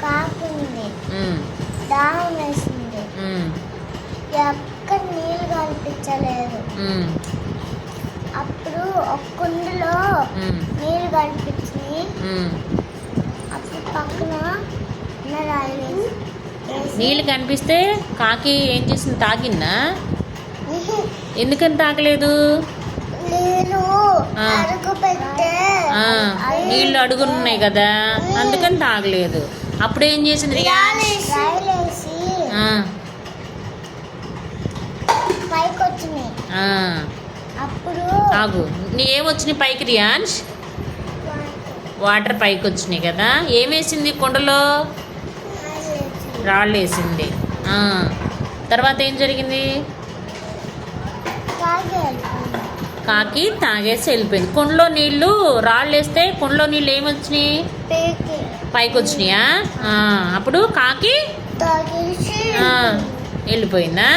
కాకుంది, దాహం వేసింది, ఎక్కడ నీళ్ళు కనిపించలేదు. అప్పుడు ఒక కుండలో నీళ్ళు కనిపించింది. అప్పుడు పక్కన నీళ్ళు కనిపిస్తే కాకి ఏం చేసింది? తాగిందా? ఎందుకని తాగలేదు? నీళ్ళు అడుగున్నాయి కదా, అందుకని తాగలేదు. అప్పుడు ఏం చేసింది? ఆగు, నీ ఏమొచ్చినాయి పైకి రియాన్స్? వాటర్ పైకి వచ్చినాయి కదా. ఏమేసింది కుండలో? రాళ్ళు వేసింది. తర్వాత ఏం జరిగింది? కాకి తాగేసి వెళ్ళిపోయింది. కుండలో నీళ్ళు రాళ్ళు వేస్తే కుండలో నీళ్ళు ఏమొచ్చినాయి? పైకి వచ్చినాయా? అప్పుడు కాకి వెళ్ళిపోయిందా?